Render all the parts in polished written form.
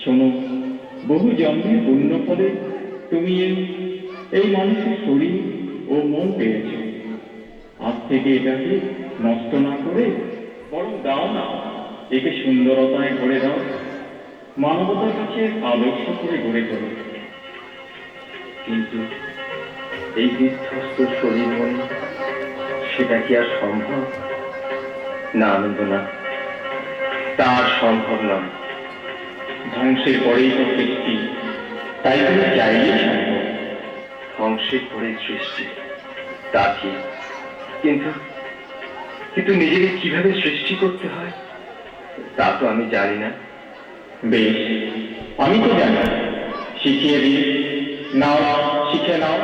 শোনো, বহু জন্মের পুণ্য ফলে তুমি এই মানুষের শরীর ও মন পেয়েছ। আজ থেকে এটাকে নষ্ট না করে বরং দাও না, একে সুন্দরতায় গড়ে দাও, মানবতার কাছে আদর্শ করে গড়ে তোলো। কিন্তু এই বিধ্বস্ত শরীর মনে সেটা কি আর সম্ভব? না আনন্দ, না, তার সম্ভব নয়। ধ্বংসের পরেই তো সৃষ্টি, তাই তুমি চাইলেই সম্ভব। ধ্বংসের পরেই সৃষ্টি, তা ঠিক, কিন্তু কিন্তু নিজেকে কিভাবে সৃষ্টি করতে হয় তা তো আমি জানি না। বেশ, আমি তো জানি, শিখিয়ে দিই। নাও, শিখে নাও।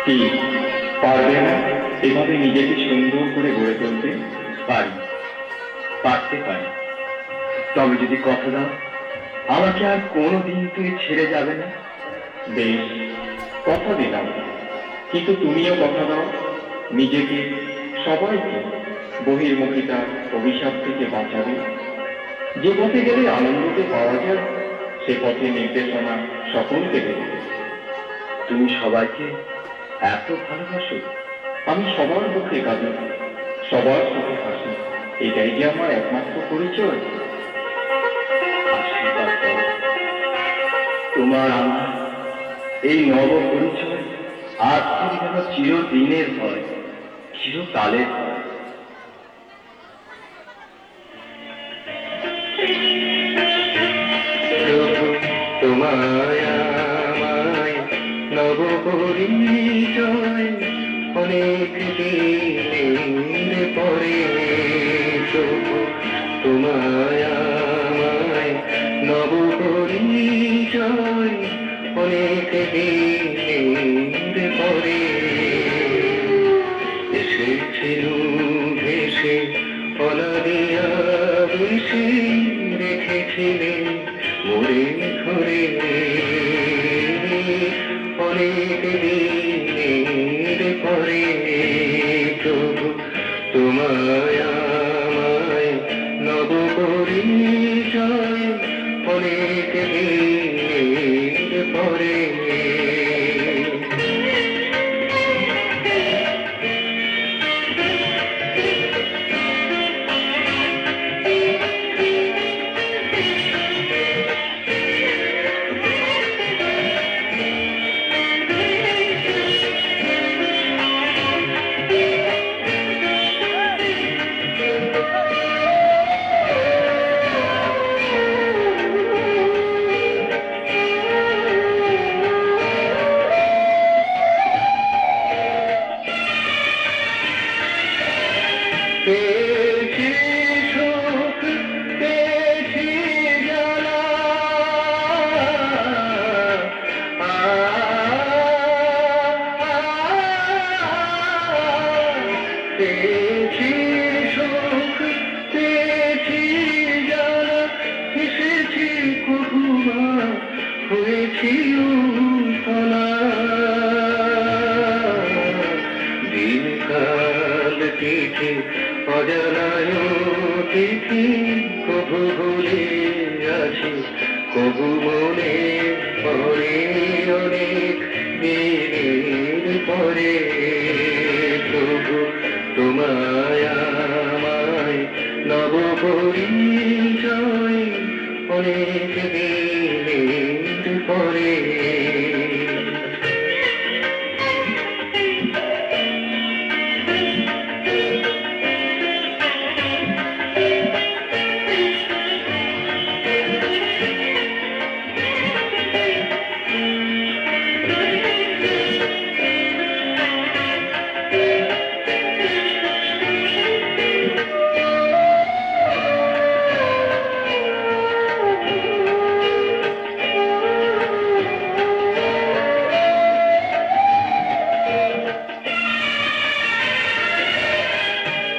কি পারবে না এভাবে নিজেকে সুন্দর করে গড়ে তুলতে? পারি, পারতে পারি। তবে যদি কথা দাও, আমাকে আর কোনোদিন তুমি ছেড়ে যাবে না। বেশ, কথা দিলাম, কিন্তু তুমিও কথা দাও, নিজেকে, সবাইকে বহির্মুখিতা অভিশাপ থেকে বাঁচাবে। যে পথে গেলে আনন্দকে পাওয়া যায়, সে পথে নির্দেশনা সকলকে দেবে। তুমি সবাইকে এত ভালোবাসো? আমি সবার দুঃখে কাঁদি, সবার সুখে হাসি, এটাই যে আমার একমাত্র পরিচয়। আশীর্বাদ করো, তোমার আমার এই নব পরিচয় আজ থেকে যেন চিরদিনের হয়, চিরকালের হয়। তোমায় আমায় নব পরিচয় অনেক দিনের পরে, তোমায় আমায় নব পরিচয় অনেক দিনের পরে। এসেছিল ভেসে অনাদিয়া বেশি, রেখেছিলে মোরে ধরে অনেক দিনের পরে। প্রভু তোমায় আমায় নব পরিচয় অনেক দিনের পরে। আছে অজানায় তিথি, কবু ভুলে আছি কবু মনে পড়ে অনেক দিনের পরে। তবু তোমায় আমায় নব পরিচয় অনেক দিনের পরে।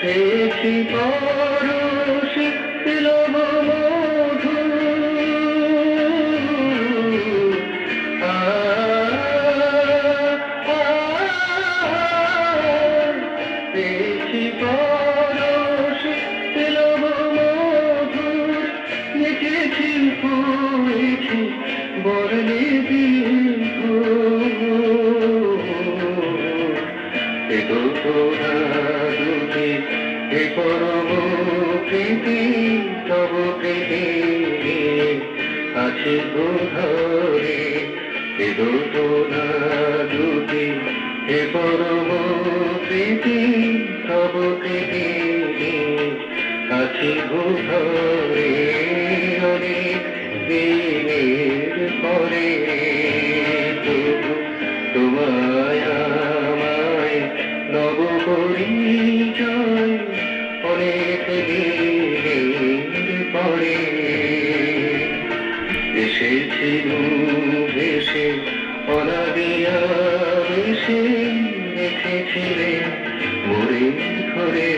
পেয়েছি পরশ তিলব মধু, আ, আ, পেয়েছি পরশ তিলব মধু, লিখেছি পড়েছি বরণে বিধু। এ তো তোরা দুটি এ পরম প্রীতি, তব প্রীতি আছে ধরে। এ তোরা দুটি এ পরম প্রীতি, তব প্রীতি আছে ধরে অনেক দিনের পরে। তবু তোমায় আমায় নব পরিচয় অনেক দিনের পরে। এসেছিল ভেসে অনাদিয়া ভেসে, রেখেছিলে মোরে ধরে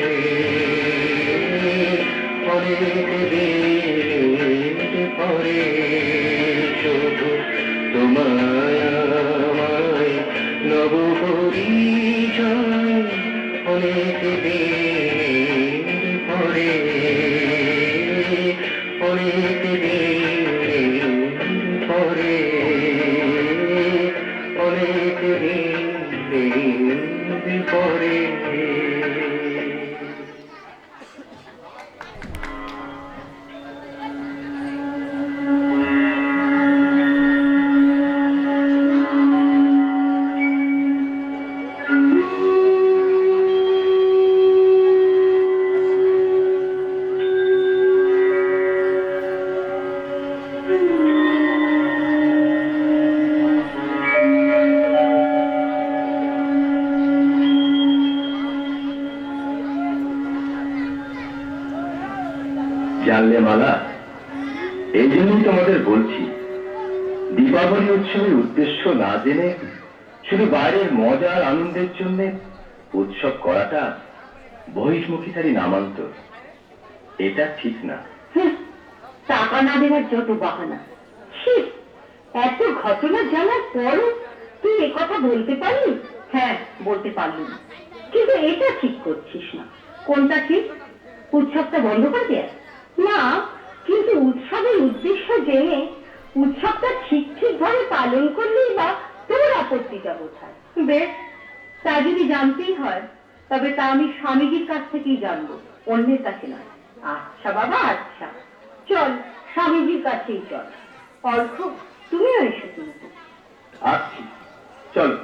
অনেক দিনের পরে। শুধু তোমায় আমায় নব পরিচয় অনেক দিনের পরে, অনেক দিনের পরে, অনেক দিনের পরে। জানলে মালা, এই জন্যই তোমাদের বলছি, দীপাবলি উৎসবের উদ্দেশ্য না জেনে শুধু বাইরের মজার আনন্দের জন্য উৎসব করাটা বহিষ্মুখিতারই নামান্তর। এটা ঠিক না। টাকা না দেওয়ার যত বাহানা। ছি, এত ঘটনা জানার পরও তুই এ কথা বলতে পারলি? হ্যাঁ, বলতে পারলি না, কিন্তু এটা ঠিক করছিস না। কোনটা ঠিক? উৎসবটা বন্ধ করে দেয়া? না, কিন্তু উৎসবের উদ্দেশ্য জেনে উৎসবটা ঠিক ঠিক ভাবে পালন করলেই বা তোর আপত্তিটা কোথায়? বেশ, তা যদি জানতেই হয় তবে তা আমি স্বামীজির কাছ থেকেই জানবো, অন্যের কাছে নয়। আচ্ছা বাবা, আচ্ছা, চল স্বামীজির কাছেই চল। অর্ঘ, তুমিও এসো কিন্তু। আসছি, চল।